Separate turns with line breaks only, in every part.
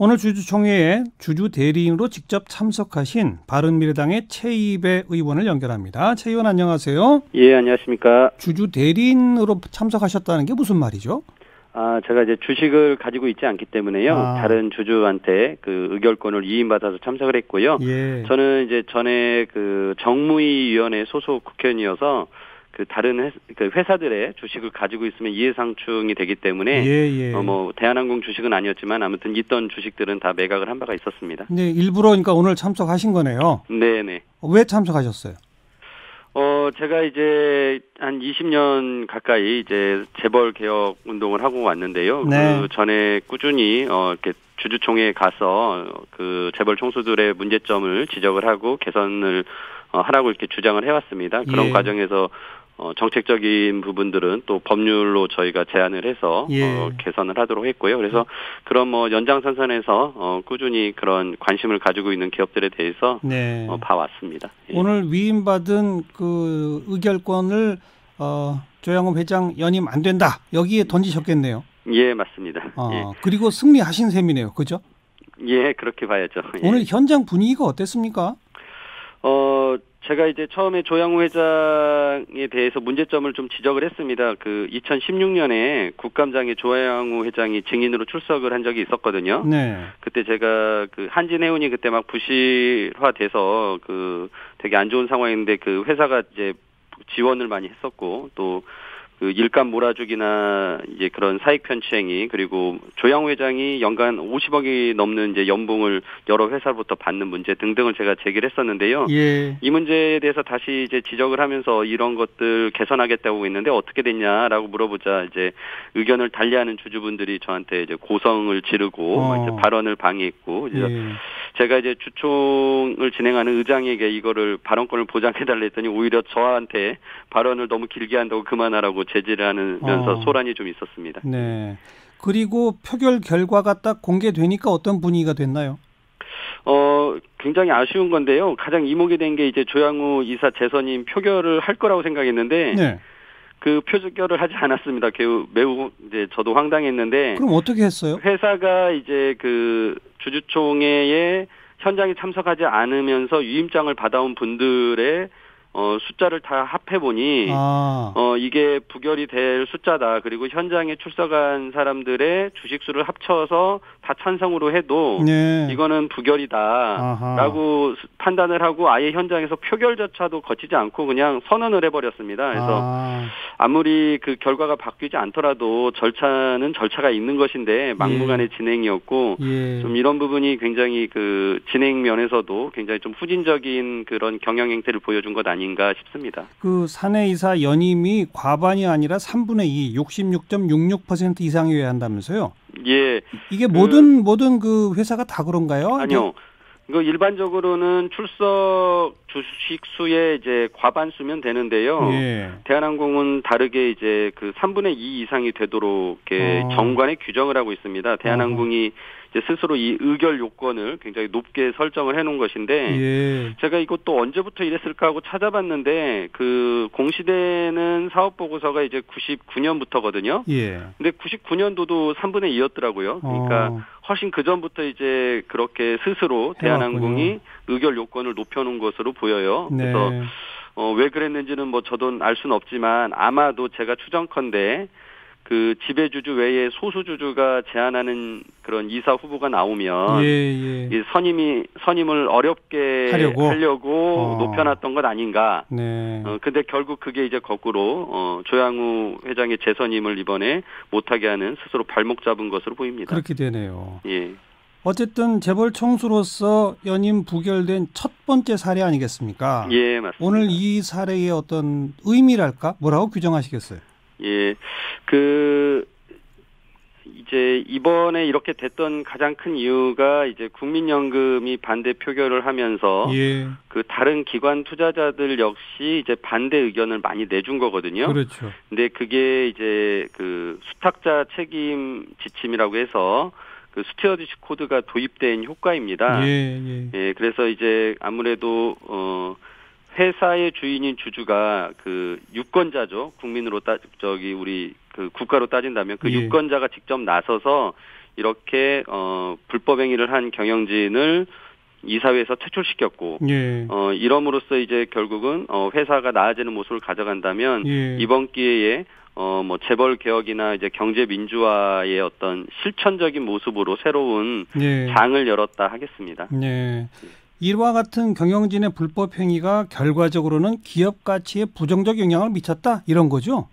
오늘 주주총회에 주주 대리인으로 직접 참석하신 바른미래당의 최이배 의원을 연결합니다. 최 의원 안녕하세요.
예, 안녕하십니까.
주주 대리인으로 참석하셨다는 게 무슨 말이죠?
제가 이제 주식을 가지고 있지 않기 때문에요. 다른 주주한테 그 의결권을 위임받아서 참석을 했고요.
예.
저는 이제 전에 그 정무위원회 소속 국회의원이어서 그 다른 회사들의 주식을 가지고 있으면 이해상충이 되기 때문에 대한항공 주식은 아니었지만 아무튼 있던 주식들은 다 매각을 한 바가 있었습니다.
네, 일부러 그러니까 오늘 참석하신 거네요.
네네.
왜 참석하셨어요?
제가 이제 한 20년 가까이 이제 재벌 개혁 운동을 하고 왔는데요.
네.
그 전에 꾸준히 이렇게 주주총회에 가서 그 재벌 총수들의 문제점을 지적을 하고 개선을 하라고 이렇게 주장을 해왔습니다. 그런 과정에서 정책적인 부분들은 또 법률로 저희가 제안을 해서 개선을 하도록 했고요. 그래서 그런 연장선상에서 꾸준히 그런 관심을 가지고 있는 기업들에 대해서 봐왔습니다. 예.
오늘 위임받은 그 의결권을 조양호 회장 연임 안 된다. 여기에 던지셨겠네요.
예, 맞습니다. 예.
그리고 승리하신 셈이네요. 그죠?
예, 그렇게 봐야죠. 예.
오늘 현장 분위기가 어땠습니까?
제가 이제 처음에 조양호 회장에 대해서 문제점을 좀 지적을 했습니다. 그 2016년에 국감장에 조양호 회장이 증인으로 출석을 한 적이 있었거든요. 네. 그때 제가 그 한진해운이 그때 막 부실화돼서 그 되게 안 좋은 상황인데 그 회사가 이제 지원을 많이 했었고 또 그 일감 몰아주기나 이제 그런 사익 편취행위 그리고 조양호 회장이 연간 50억이 넘는 이제 연봉을 여러 회사로부터 받는 문제 등등을 제가 제기를 했었는데요. 예. 이 문제에 대해서 다시 이제 지적을 하면서 이런 것들 개선하겠다고 했는데 어떻게 됐냐라고 물어보자 이제 의견을 달리하는 주주분들이 저한테 이제 고성을 지르고 이제 발언을 방해했고 이제 제가 이제 주총을 진행하는 의장에게 이거를 발언권을 보장해달라 했더니 오히려 저한테 발언을 너무 길게 한다고 그만하라고 제지를 하면서 소란이 좀 있었습니다.
네. 그리고 표결 결과가 딱 공개되니까 어떤 분위기가 됐나요?
굉장히 아쉬운 건데요. 가장 이목이 된 게 이제 조양호 이사 재선임 표결을 할 거라고 생각했는데 그 표결을 하지 않았습니다. 매우 이제 저도 황당했는데.
그럼 어떻게 했어요?
회사가 이제 그 주주총회에 현장에 참석하지 않으면서 위임장을 받아온 분들의 숫자를 다 합해보니, 이게 부결이 될 숫자다. 그리고 현장에 출석한 사람들의 주식수를 합쳐서 다 찬성으로 해도, 이거는 부결이다. 라고 판단을 하고 아예 현장에서 표결조차도 거치지 않고 그냥 선언을 해버렸습니다. 그래서 아무리 그 결과가 바뀌지 않더라도 절차는 절차가 있는 것인데 막무가내 진행이었고, 좀 이런 부분이 굉장히 그 진행 면에서도 굉장히 좀 후진적인 그런 경영 행태를 보여준 것 아닌가 싶습니다.
그 사내이사 연임이 과반이 아니라 3분의 2, 66.66% 이상이어야 한다면서요?
예.
이게 모든 그 회사가 다 그런가요?
아니요. 이거 일반적으로는 출석 주식 수의 이제 과반수면 되는데요. 대한항공은 다르게 이제 그 3분의 2 이상이 되도록 이렇게 정관에 규정을 하고 있습니다. 대한항공이 이제 스스로 이 의결 요건을 굉장히 높게 설정을 해놓은 것인데 제가 이것도 언제부터 이랬을까 하고 찾아봤는데 그 공시되는 사업 보고서가 이제 99년부터거든요. 근데 99년도도 3분의 2였더라고요. 그러니까 훨씬 그 전부터 이제 그렇게 스스로 대한항공이 의결 요건을 높여놓은 것으로 보여요. 그래서 왜 그랬는지는 저도 알 수는 없지만 아마도 제가 추정컨대 그 지배주주 외에 소수주주가 제안하는 그런 이사 후보가 나오면 이 선임을 어렵게 하려고 높여놨던 것 아닌가. 근데 결국 그게 이제 거꾸로 조양호 회장의 재선임을 이번에 못하게 하는 스스로 발목 잡은 것으로 보입니다.
그렇게 되네요.
예.
어쨌든 재벌 총수로서 연임 부결된 첫 번째 사례 아니겠습니까?
예, 맞습니다.
오늘 이 사례의 어떤 의미랄까? 뭐라고 규정하시겠어요?
예, 이제 이번에 이렇게 됐던 가장 큰 이유가 이제 국민연금이 반대 표결을 하면서 그 다른 기관 투자자들 역시 이제 반대 의견을 많이 내준 거거든요.
그렇죠.
근데 그게 이제 그 수탁자 책임 지침이라고 해서 그 스튜어디십 코드가 도입된 효과입니다. 그래서 이제 아무래도 회사의 주인인 주주가 그 유권자죠. 국민으로 우리 그 국가로 따진다면 그 유권자가 직접 나서서 이렇게 불법 행위를 한 경영진을 이사회에서 퇴출시켰고,
예.
이럼으로써 이제 결국은 회사가 나아지는 모습을 가져간다면
예.
이번 기회에 뭐 재벌 개혁이나 이제 경제 민주화의 어떤 실천적인 모습으로 새로운
예.
장을 열었다 하겠습니다.
예. 이와 같은 경영진의 불법 행위가 결과적으로는 기업 가치에 부정적 영향을 미쳤다 이런 거죠?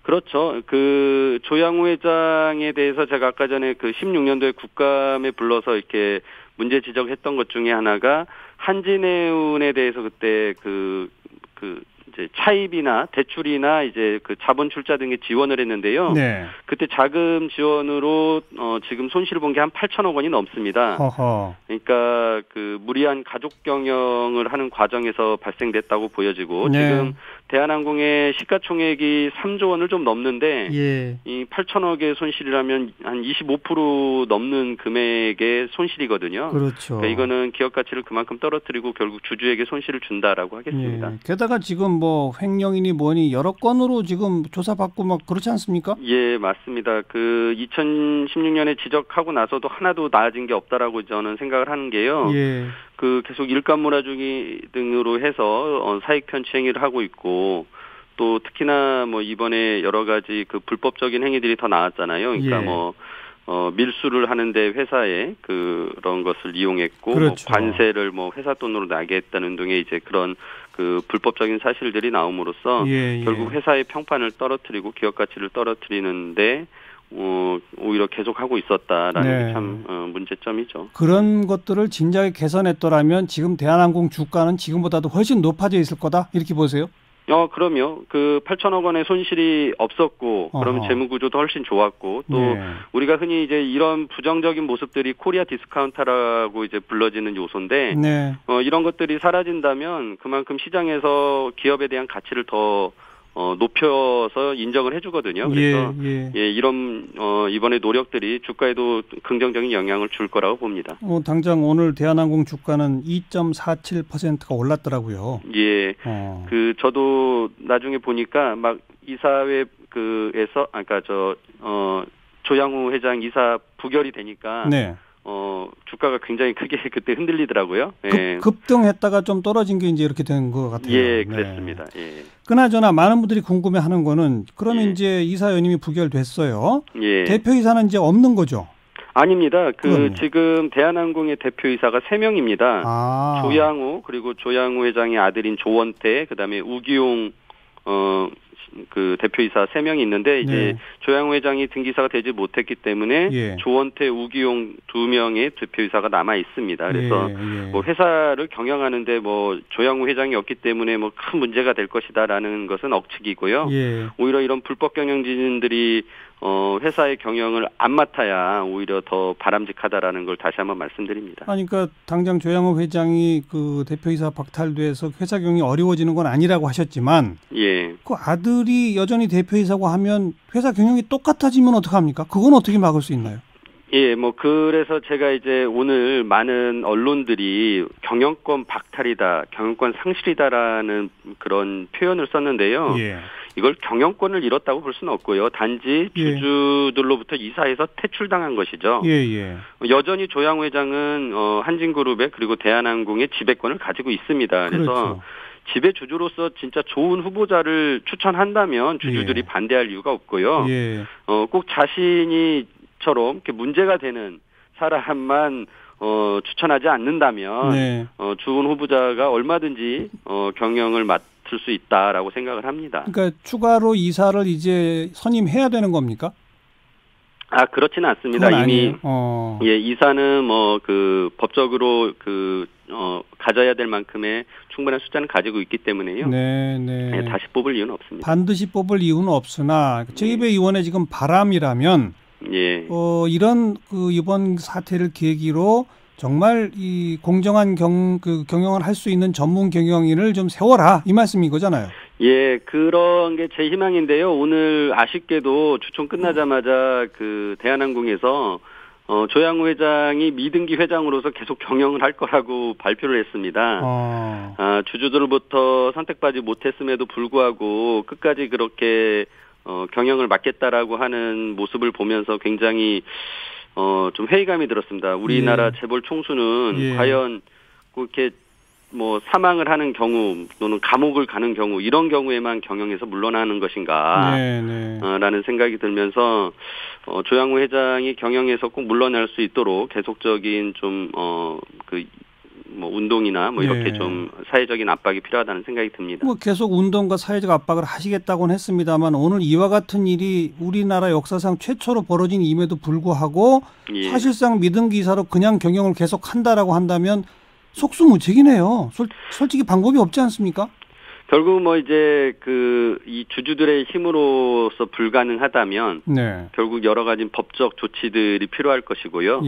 그렇죠. 그 조양호 회장에 대해서 제가 아까 전에 그 16년도에 국감에 불러서 이렇게 문제 지적했던 것 중에 하나가 한진해운에 대해서 그때 이제 차입이나 대출이나 이제 그 자본 출자 등의 지원을 했는데요.
네.
그때 자금 지원으로 지금 손실을 본 게 한 8천억 원이 넘습니다.
허허.
그러니까 그 무리한 가족 경영을 하는 과정에서 발생됐다고 보여지고
네.
지금 대한항공의 시가총액이 3조 원을 좀 넘는데
예.
이 8천억의 손실이라면 한 25% 넘는 금액의 손실이거든요.
그렇죠.
그러니까 이거는 기업 가치를 그만큼 떨어뜨리고 결국 주주에게 손실을 준다라고 하겠습니다.
예. 게다가 지금 뭐 횡령이니 뭐니 여러 건으로 지금 조사받고 막 그렇지 않습니까?
예, 맞습니다. 그 2016년에 지적하고 나서도 하나도 나아진 게 없다라고 저는 생각을 하는 게요.
예.
그 계속 일감 몰아주기 등으로 해서 사익 편취 행위를 하고 있고 또 특히나 뭐 이번에 여러 가지 그 불법적인 행위들이 더 나왔잖아요. 그러니까
예.
뭐 밀수를 하는데 회사에 그런 것을 이용했고
그렇죠.
뭐 관세를 뭐 회사 돈으로 나게 했다는 등의 이제 그런 그 불법적인 사실들이 나옴으로써
예.
결국 회사의 평판을 떨어뜨리고 기업 가치를 떨어뜨리는데 오히려 계속하고 있었다라는
네.
게 참 문제점이죠.
그런 것들을 진작에 개선했더라면 지금 대한항공 주가는 지금보다도 훨씬 높아져 있을 거다 이렇게 보세요?
그럼요. 그 8천억 원의 손실이 없었고, 그러면 재무 구조도 훨씬 좋았고, 또
네.
우리가 흔히 이제 이런 부정적인 모습들이 코리아 디스카운터라고 이제 불러지는 요소인데,
네.
이런 것들이 사라진다면 그만큼 시장에서 기업에 대한 가치를 더 높여서 인정을 해주거든요. 그래서 이런 이번에 노력들이 주가에도 긍정적인 영향을 줄 거라고 봅니다.
당장 오늘 대한항공 주가는 2.47%가 올랐더라고요.
예. 그 저도 나중에 보니까 막 이사회 그에서 아까 조양호 회장 이사 부결이 되니까
네.
주가가 굉장히 크게 그때 흔들리더라고요. 예.
급등했다가 좀 떨어진 게 이제 이렇게 된 것 같아요.
예, 그랬습니다. 네. 예.
그나저나 많은 분들이 궁금해하는 거는 그러면
예.
이제 이사 연임이 부결됐어요.
예.
대표이사는 이제 없는 거죠?
아닙니다.
그럼요.
지금 대한항공의 대표이사가 3명입니다. 조양호 그리고 조양호 회장의 아들인 조원태 그다음에 우기용 그 대표이사 3명이 있는데 이제
네.
조양호 회장이 등기사가 되지 못했기 때문에
예.
조원태, 우기용 2명의 대표이사가 남아 있습니다. 그래서 뭐 회사를 경영하는데 뭐 조양호 회장이 없기 때문에 뭐 큰 문제가 될 것이다라는 것은 억측이고요. 오히려 이런 불법 경영진들이 회사의 경영을 안 맡아야 오히려 더 바람직하다라는 걸 다시 한번 말씀드립니다.
그러니까 당장 조양호 회장이 그 대표이사 박탈돼서 회사 경영이 어려워지는 건 아니라고 하셨지만
예.
그 아들이 여전히 대표이사고 하면 회사 경영이 똑같아지면 어떡합니까? 그건 어떻게 막을 수 있나요?
예, 뭐 그래서 제가 이제 오늘 많은 언론들이 경영권 박탈이다, 경영권 상실이다라는 그런 표현을 썼는데요.
예.
이걸 경영권을 잃었다고 볼 수는 없고요. 단지 주주들로부터 이사해서 퇴출당한 것이죠. 여전히 조양호 회장은 한진그룹에 그리고 대한항공의 지배권을 가지고 있습니다. 그래서
그렇죠.
지배 주주로서 진짜 좋은 후보자를 추천한다면 주주들이 반대할 이유가 없고요. 꼭 자신이처럼 이렇게 문제가 되는 사람만 추천하지 않는다면 좋은 후보자가 얼마든지 경영을 맡을 수 있다라고 생각을 합니다.
그러니까 추가로 이사를 이제 선임해야 되는 겁니까?
그렇지는 않습니다. 이미 이사는 뭐 그 법적으로 가져야 될 만큼의 충분한 숫자는 가지고 있기 때문에요. 다시 뽑을 이유는 없습니다.
반드시 뽑을 이유는 없으나 제2배 의원의 지금 바람이라면 이런 이번 사태를 계기로 정말 이 공정한 경영을 할 수 있는 전문 경영인을 좀 세워라 이 말씀인 거잖아요.
예, 그런 게 제 희망인데요. 오늘 아쉽게도 주총 끝나자마자 그 대한항공에서 조양호 회장이 미등기 회장으로서 계속 경영을 할 거라고 발표를 했습니다. 주주들로부터 선택받지 못했음에도 불구하고 끝까지 그렇게 경영을 맡겠다라고 하는 모습을 보면서 굉장히 좀 회의감이 들었습니다. 우리나라 재벌 총수는 과연 그렇게 뭐 사망을 하는 경우 또는 감옥을 가는 경우 이런 경우에만 경영에서 물러나는 것인가 라는 생각이 들면서 조양호 회장이 경영에서 꼭 물러날 수 있도록 계속적인 좀 뭐 운동이나 뭐 이렇게 좀 사회적인 압박이 필요하다는 생각이 듭니다.
뭐 계속 운동과 사회적 압박을 하시겠다고는 했습니다만 오늘 이와 같은 일이 우리나라 역사상 최초로 벌어진 임에도 불구하고 사실상 믿음 기사로 그냥 경영을 계속 한다라고 한다면 속수무책이네요. 솔직히 방법이 없지 않습니까?
결국 뭐 이제 이 주주들의 힘으로서 불가능하다면 결국 여러 가지 법적 조치들이 필요할 것이고요.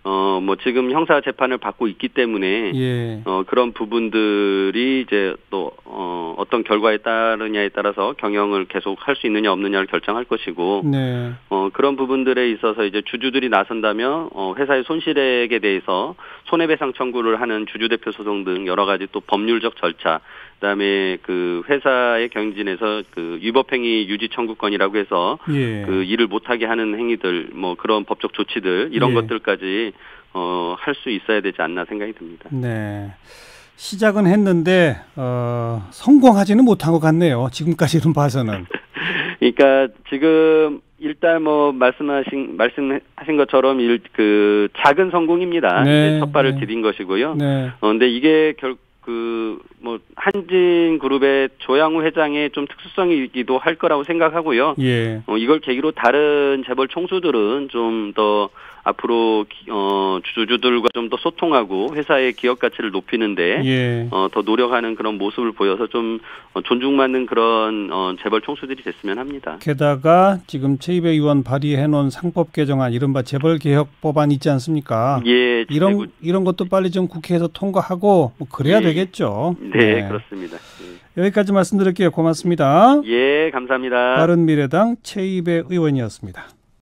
뭐 지금 형사 재판을 받고 있기 때문에 그런 부분들이 이제 또 어떤 결과에 따르냐에 따라서 경영을 계속 할 수 있느냐 없느냐를 결정할 것이고 그런 부분들에 있어서 이제 주주들이 나선다면 회사의 손실액에 대해서 손해배상 청구를 하는 주주대표 소송 등 여러 가지 또 법률적 절차 그다음에 그 회사의 경진에서 그 위법행위 유지 청구권이라고 해서 그 일을 못하게 하는 행위들 뭐 그런 법적 조치들 이런 것들까지 할 수 있어야 되지 않나 생각이 듭니다.
네. 시작은 했는데 성공하지는 못한 것 같네요. 지금까지는 봐서는.
그러니까 지금 일단 뭐 말씀하신 것처럼 그 작은 성공입니다. 이제 첫 발을 디딘 것이고요. 근데 이게 뭐 한진그룹의 조양호 회장의 좀 특수성이기도 할 거라고 생각하고요. 이걸 계기로 다른 재벌 총수들은 좀 더 앞으로 주주들과 좀 더 소통하고 회사의 기업 가치를 높이는데 더 노력하는 그런 모습을 보여서 좀 존중받는 그런 재벌 총수들이 됐으면 합니다.
게다가 지금 최이배 의원 발의해놓은 상법 개정안 이른바 재벌 개혁 법안 있지 않습니까? 이런 것도 빨리 좀 국회에서 통과하고 뭐 그래야 되겠죠.
네, 그렇습니다.
여기까지 말씀드릴게요. 고맙습니다.
감사합니다.
바른미래당 최이배 의원이었습니다.